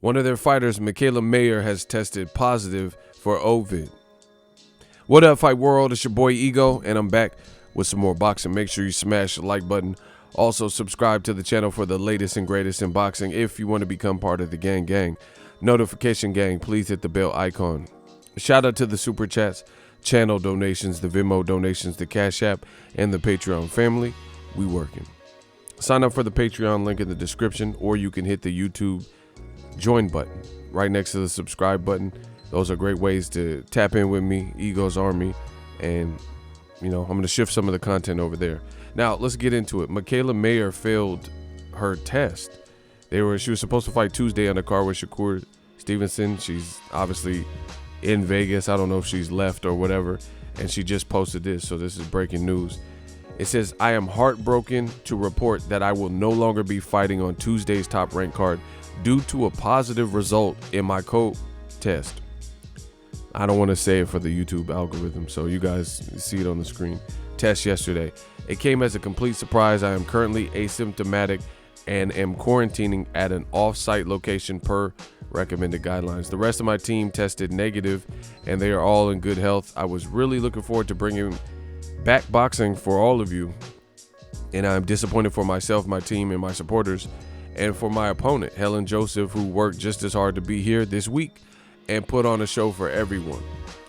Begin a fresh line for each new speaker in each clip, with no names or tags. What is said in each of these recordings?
One of their fighters, MIKAELA Mayer, has tested positive for COVID. What up, Fight World? It's your boy Ego, and I'm back with some more boxing. Make sure you smash the like button. Also, subscribe to the channel for the latest and greatest in boxing. If you want to become part of the gang, notification gang, please hit the bell icon. Shout out to the Super Chats, channel donations, the Venmo donations, the Cash App, and the Patreon family. We working. Sign up for the Patreon link in the description, or you can hit the YouTube join button right next to the subscribe button. Those are great ways to tap in with me, Ego's Army, and I'm going to shift some of the content over there. Now let's get into it. MIKAELA Mayer failed her test. She was supposed to fight Tuesday on the card with Shakur Stevenson. She's obviously in Vegas. I don't know if she's left or whatever, and she just posted this, so this is breaking news. It says, I am heartbroken to report that I will no longer be fighting on Tuesday's top ranked card due to a positive result in my code test. I don't want to say it for the YouTube algorithm, so you guys see it on the screen. Test yesterday. It came as a complete surprise. I am currently asymptomatic and am quarantining at an off-site location per recommended guidelines. The rest of my team tested negative and they are all in good health. I was really looking forward to bringing back boxing for all of you, and I'm disappointed for myself, my team, and my supporters, and for my opponent, Helen Joseph, who worked just as hard to be here this week and put on a show for everyone.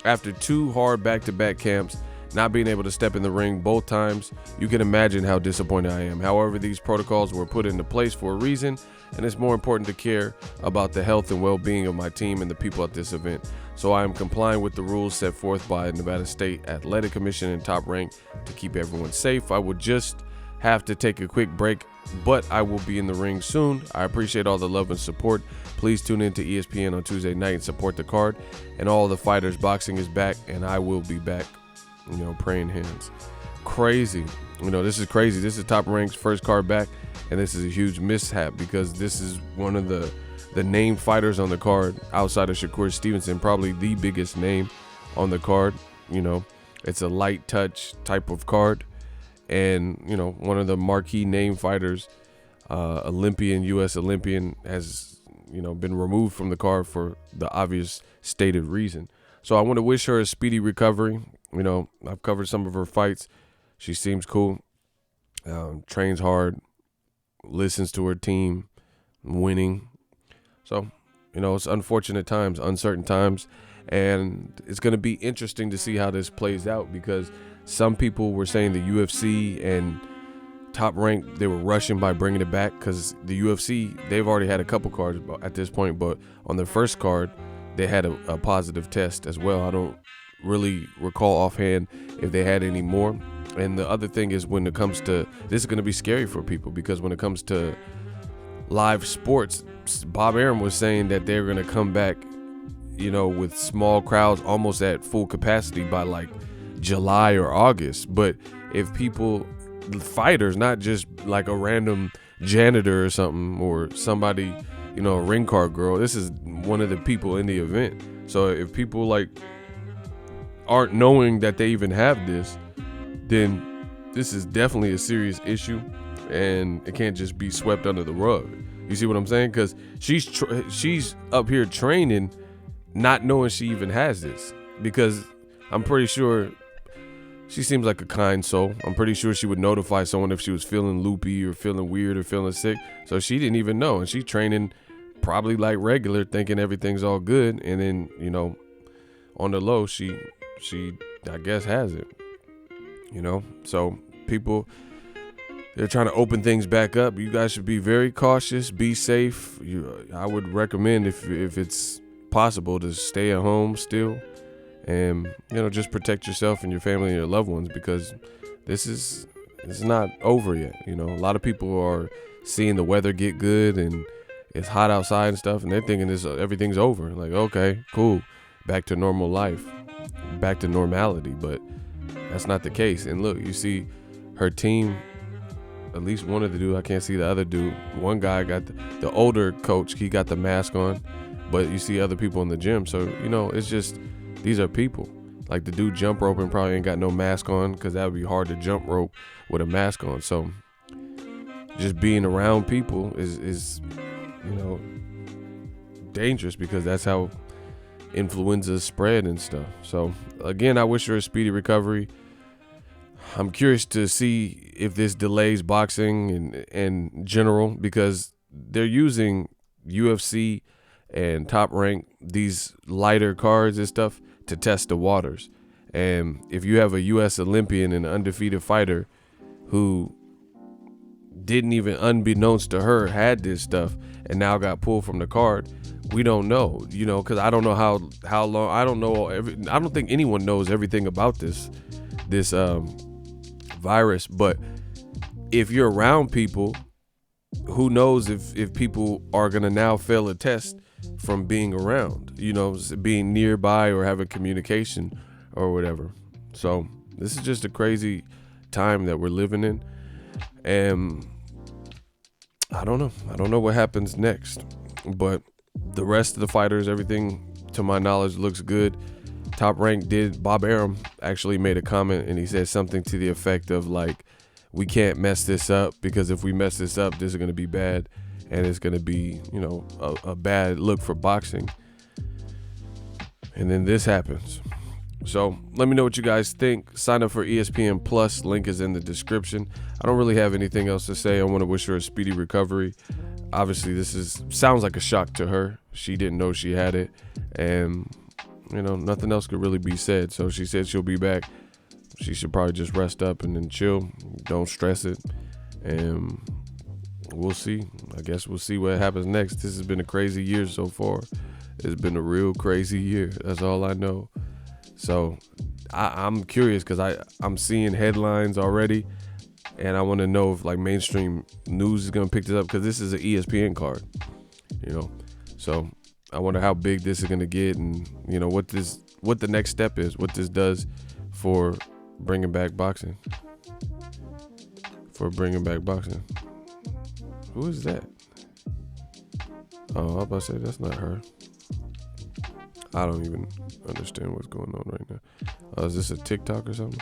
After 2 hard back-to-back camps, not being able to step in the ring both times, you can imagine how disappointed I am. However, these protocols were put into place for a reason, and it's more important to care about the health and well-being of my team and the people at this event. So I am complying with the rules set forth by Nevada State Athletic Commission and Top Rank to keep everyone safe. I will just have to take a quick break, but I will be in the ring soon. I appreciate all the love and support. Please tune in to ESPN on Tuesday night and support the card and all the fighters. Boxing is back, and I will be back. Praying hands. Crazy. This is crazy. This is Top Rank's first card back, and this is a huge mishap because this is one of the named fighters on the card outside of Shakur Stevenson, probably the biggest name on the card. It's a light touch type of card, and one of the marquee name fighters, U.S. Olympian, has been removed from the card for the obvious stated reason. So I want to wish her a speedy recovery. I've covered some of her fights. She seems cool, trains hard, listens to her team, winning. So, it's unfortunate times, uncertain times, and it's going to be interesting to see how this plays out because some people were saying the UFC and Top Rank, they were rushing by bringing it back because the UFC, they've already had a couple cards at this point, but on the first card, they had a positive test as well. I don't really recall offhand if they had any more. And the other thing is when it comes to, this is going to be scary for people because when it comes to live sports, Bob Arum was saying that they're going to come back, with small crowds almost at full capacity by like July or August. But if people, fighters, not just like a random janitor or something or somebody, a ring card girl, this is one of the people in the event. So if people aren't knowing that they even have this, then this is definitely a serious issue, and it can't just be swept under the rug. You see what I'm saying? Because she's up here training, not knowing she even has this. Because I'm pretty sure she seems like a kind soul. I'm pretty sure she would notify someone if she was feeling loopy or feeling weird or feeling sick. So she didn't even know, and she's training probably like regular, thinking everything's all good, and then on the low, she I guess has it. So people, they're trying to open things back up. You guys should be very cautious, be safe. I would recommend if it's possible to stay at home still, and just protect yourself and your family and your loved ones because it's not over yet. A lot of people are seeing the weather get good and it's hot outside and stuff, and they're thinking everything's over. Like, okay, cool, back to normal life, back to normality, but that's not the case. And look, you see her team, at least one of the dude, I can't see the other dude. One guy got the older coach, he got the mask on, but you see other people in the gym. So, it's just, these are people. Like the dude jump roping probably ain't got no mask on because that would be hard to jump rope with a mask on. So just being around people is dangerous because that's how influenza spread and stuff. So again, I wish her a speedy recovery. I'm curious to see if this delays boxing in general, because they're using UFC and Top Rank, these lighter cards and stuff, to test the waters. And if you have a US Olympian and an undefeated fighter who didn't even, unbeknownst to her, had this stuff and now got pulled from the card, we don't know, you know, because I don't know how long. I don't know I don't think anyone knows everything about this virus. But if you're around people, who knows if people are gonna now fail a test from being around, you know, being nearby or having communication or whatever. So this is just a crazy time that we're living in, and I don't know what happens next. But the rest of the fighters, everything to my knowledge looks good. Top Rank Bob Arum actually made a comment, and he said something to the effect of like, we can't mess this up, because if we mess this up, this is going to be bad, and it's going to be, you know, a bad look for boxing. And then this happens. So let me know what you guys think. Sign up for ESPN Plus. Link is in the description. I don't really have anything else to say. I want to wish her a speedy recovery. Obviously, this sounds like a shock to her. She didn't know she had it, and you know, nothing else could really be said. So she said she'll be back. She should probably just rest up and then chill. Don't stress it, and we'll see. I guess we'll see what happens next. This has been a crazy year so far. It's been a real crazy year. That's all I know. So I'm curious, because I'm seeing headlines already, and I want to know if like mainstream news is going to pick this up, because this is an ESPN card, you know. So I wonder how big this is going to get, and you know what the next step is, what this does for bringing back boxing. Who is that? Oh, I was about to say, that's not her. I don't even understand what's going on right now. Is this a TikTok or something?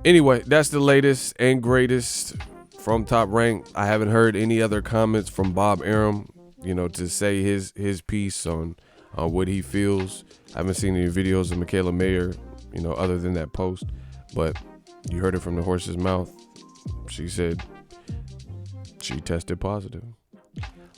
Anyway, that's the latest and greatest from Top Rank. I haven't heard any other comments from Bob Arum, you know, to say his piece on what he feels. I haven't seen any videos of MIKAELA Mayer, you know, other than that post. But you heard it from the horse's mouth. She said she tested positive.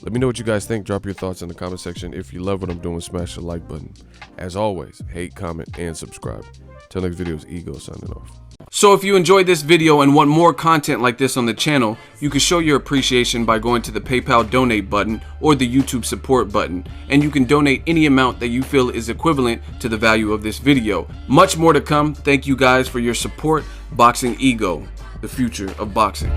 Let me know what you guys think. Drop your thoughts in the comment section. If you love what I'm doing, smash the like button. As always, hate, comment, and subscribe. Till next video, is Ego signing off.
So if you enjoyed this video and want more content like this on the channel, you can show your appreciation by going to the PayPal donate button or the YouTube support button, and you can donate any amount that you feel is equivalent to the value of this video. Much more to come. Thank you guys for your support. Boxingego, the future of boxing.